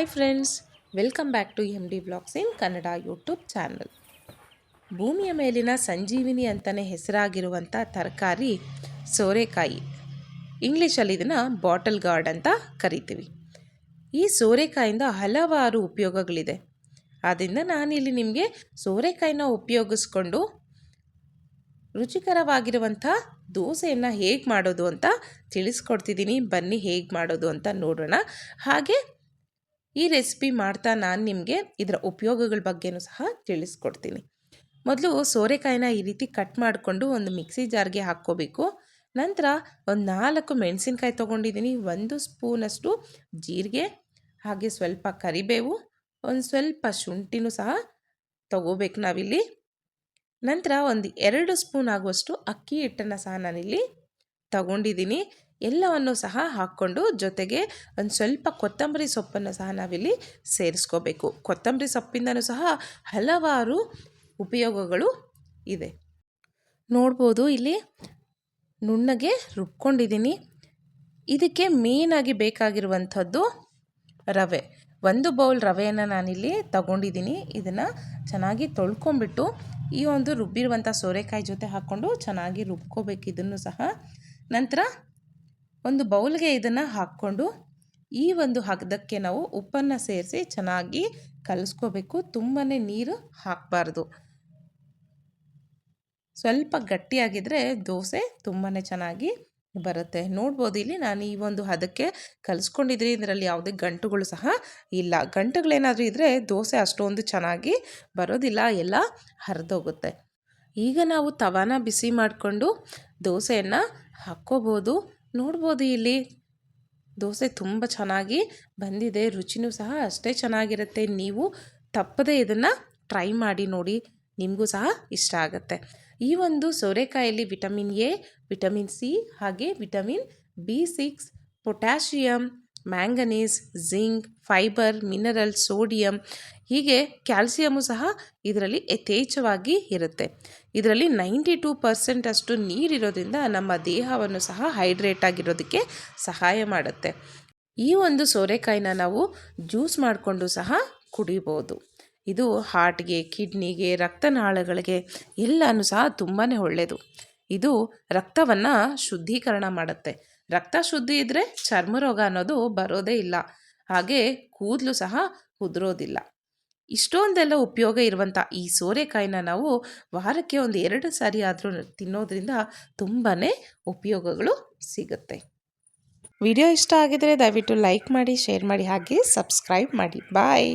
Hi friends, welcome back to M D blogs in Kannada YouTube channel. ಭೂಮಿಯ ಮೇಲಿನ ಸಂಜೀವಿನಿ ಅಂತಲೇ ಹೆಸರಾಗಿರುವಂಥ ತರಕಾರಿ ಸೋರೆಕಾಯಿ. ಇಂಗ್ಲೀಷಲ್ಲಿ ಇದನ್ನು ಬಾಟಲ್ ಗಾರ್ಡ್ ಅಂತ ಕರಿತೀವಿ. ಈ ಸೋರೆಕಾಯಿಂದ ಹಲವಾರು ಉಪಯೋಗಗಳಿದೆ. ಆದ್ದರಿಂದ ನಾನಿಲ್ಲಿ ನಿಮಗೆ ಸೋರೆಕಾಯಿನ ಉಪಯೋಗಿಸ್ಕೊಂಡು ರುಚಿಕರವಾಗಿರುವಂಥ ದೋಸೆಯನ್ನು ಹೇಗೆ ಮಾಡೋದು ಅಂತ ತಿಳಿಸ್ಕೊಡ್ತಿದ್ದೀನಿ. ಬನ್ನಿ ಹೇಗೆ ಮಾಡೋದು ಅಂತ ನೋಡೋಣ. ಹಾಗೆ ಈ ರೆಸಿಪಿ ಮಾಡ್ತಾ ನಾನು ನಿಮಗೆ ಇದರ ಉಪಯೋಗಗಳ ಬಗ್ಗೆನೂ ಸಹ ತಿಳಿಸ್ಕೊಡ್ತೀನಿ. ಮೊದಲು ಸೋರೆಕಾಯಿನ ಈ ರೀತಿ ಕಟ್ ಮಾಡಿಕೊಂಡು ಒಂದು ಮಿಕ್ಸಿ ಜಾರ್ಗೆ ಹಾಕ್ಕೋಬೇಕು. ನಂತರ ಒಂದು 4 ಮೆಣಸಿನ್ಕಾಯಿ ತೊಗೊಂಡಿದ್ದೀನಿ, 1 ಸ್ಪೂನಷ್ಟು ಜೀರಿಗೆ, ಹಾಗೆ ಸ್ವಲ್ಪ ಕರಿಬೇವು, ಒಂದು ಸ್ವಲ್ಪ ಶುಂಠಿನೂ ಸಹ ತೊಗೋಬೇಕು ನಾವಿಲ್ಲಿ. ನಂತರ ಒಂದು 2 ಸ್ಪೂನ್ ಆಗುವಷ್ಟು ಅಕ್ಕಿ ಹಿಟ್ಟನ್ನು ಸಹ ನಾನಿಲ್ಲಿ ತಗೊಂಡಿದ್ದೀನಿ. ಎಲ್ಲವನ್ನು ಸಹ ಹಾಕ್ಕೊಂಡು ಜೊತೆಗೆ ಒಂದು ಸ್ವಲ್ಪ ಕೊತ್ತಂಬರಿ ಸೊಪ್ಪನ್ನು ಸಹ ನಾವಿಲ್ಲಿ ಸೇರಿಸ್ಕೋಬೇಕು. ಕೊತ್ತಂಬರಿ ಸೊಪ್ಪಿಂದನೂ ಸಹ ಹಲವಾರು ಉಪಯೋಗಗಳು ಇದೆ. ನೋಡ್ಬೋದು, ಇಲ್ಲಿ ನುಣ್ಣಗೆ ರುಬ್ಕೊಂಡಿದ್ದೀನಿ. ಇದಕ್ಕೆ ಮೇಯ್ನಾಗಿ ಬೇಕಾಗಿರುವಂಥದ್ದು ರವೆ. 1 ಬೌಲ್ ರವೆಯನ್ನು ನಾನಿಲ್ಲಿ ತಗೊಂಡಿದ್ದೀನಿ. ಇದನ್ನು ಚೆನ್ನಾಗಿ ತೊಳ್ಕೊಂಬಿಟ್ಟು ಈ ಒಂದು ರುಬ್ಬಿರುವಂಥ ಸೋರೆಕಾಯಿ ಜೊತೆ ಹಾಕ್ಕೊಂಡು ಚೆನ್ನಾಗಿ ರುಬ್ಕೋಬೇಕು ಇದನ್ನು ಸಹ. ನಂತರ ಒಂದು ಬೌಲ್ಗೆ ಇದನ್ನು ಹಾಕ್ಕೊಂಡು ಈ ಒಂದು ಹದಕ್ಕೆ ನಾವು ಉಪ್ಪನ್ನು ಸೇರಿಸಿ ಚೆನ್ನಾಗಿ ಕಲಿಸ್ಕೋಬೇಕು. ತುಂಬಾ ನೀರು ಹಾಕಬಾರ್ದು. ಸ್ವಲ್ಪ ಗಟ್ಟಿಯಾಗಿದ್ದರೆ ದೋಸೆ ತುಂಬಾ ಚೆನ್ನಾಗಿ ಬರುತ್ತೆ. ನೋಡ್ಬೋದು, ಇಲ್ಲಿ ನಾನು ಈ ಒಂದು ಹದಕ್ಕೆ ಕಲಿಸ್ಕೊಂಡಿದ್ದೀನಿ. ಇದರಲ್ಲಿ ಯಾವುದೇ ಗಂಟುಗಳು ಸಹ ಇಲ್ಲ. ಗಂಟುಗಳೇನಾದರೂ ಇದ್ದರೆ ದೋಸೆ ಅಷ್ಟೊಂದು ಚೆನ್ನಾಗಿ ಬರೋದಿಲ್ಲ, ಎಲ್ಲ ಹರಿದೋಗುತ್ತೆ. ಈಗ ನಾವು ತವಾನ ಬಿಸಿ ಮಾಡಿಕೊಂಡು ದೋಸೆಯನ್ನು ಹಾಕ್ಕೋಬೋದು. ನೋಡ್ಬೋದು, ಇಲ್ಲಿ ದೋಸೆ ತುಂಬ ಚೆನ್ನಾಗಿ ಬಂದಿದೆ. ರುಚಿನೂ ಸಹ ಅಷ್ಟೇ ಚೆನ್ನಾಗಿರುತ್ತೆ. ನೀವು ತಪ್ಪದೆ ಇದನ್ನು ಟ್ರೈ ಮಾಡಿ ನೋಡಿ, ನಿಮಗೂ ಸಹ ಇಷ್ಟ ಆಗುತ್ತೆ. ಈ ಒಂದು ಸೋರೆಕಾಯಲ್ಲಿ ವಿಟಮಿನ್ ಎ, ವಿಟಮಿನ್ ಸಿ, ಹಾಗೆ vitamin B6, potassium, manganese, zinc, fibre, mineral, sodium, ಹೀಗೆ ಕ್ಯಾಲ್ಸಿಯಮು ಸಹ ಇದರಲ್ಲಿ ಯಥೇಚ್ಛವಾಗಿ ಇರುತ್ತೆ. ಇದರಲ್ಲಿ 92% ಅಷ್ಟು ನೀರಿರೋದ್ರಿಂದ ನಮ್ಮ ದೇಹವನ್ನು ಸಹ ಹೈಡ್ರೇಟ್ ಆಗಿರೋದಕ್ಕೆ ಸಹಾಯ ಮಾಡುತ್ತೆ. ಈ ಒಂದು ಸೋರೆಕಾಯಿನ ನಾವು ಜ್ಯೂಸ್ ಮಾಡಿಕೊಂಡು ಸಹ ಕುಡಿಬೋದು. ಇದು ಹಾರ್ಟ್ಗೆ, ಕಿಡ್ನಿಗೆ, ರಕ್ತನಾಳಗಳಿಗೆ ಎಲ್ಲನೂ ಸಹ ತುಂಬಾ ಒಳ್ಳೆಯದು. ಇದು ರಕ್ತವನ್ನು ಶುದ್ಧೀಕರಣ ಮಾಡುತ್ತೆ. ರಕ್ತ ಶುದ್ಧಿ ಇದ್ದರೆ ಚರ್ಮರೋಗ ಅನ್ನೋದು ಬರೋದೇ ಇಲ್ಲ. ಹಾಗೆ ಕೂದಲು ಸಹ ಉದುರೋದಿಲ್ಲ. ಇಷ್ಟೊಂದೆಲ್ಲ ಉಪಯೋಗ ಇರುವಂಥ ಈ ಸೋರೆಕಾಯಿನ ನಾವು ವಾರಕ್ಕೆ ಒಂದು 2 ಸಾರಿ ಆದರೂ ತಿನ್ನೋದ್ರಿಂದ ತುಂಬಾ ಉಪಯೋಗಗಳು ಸಿಗುತ್ತೆ. ವಿಡಿಯೋ ಇಷ್ಟ ಆಗಿದರೆ ದಯವಿಟ್ಟು ಲೈಕ್ ಮಾಡಿ, ಶೇರ್ ಮಾಡಿ, ಹಾಗೆ ಸಬ್ಸ್ಕ್ರೈಬ್ ಮಾಡಿ. ಬಾಯ್.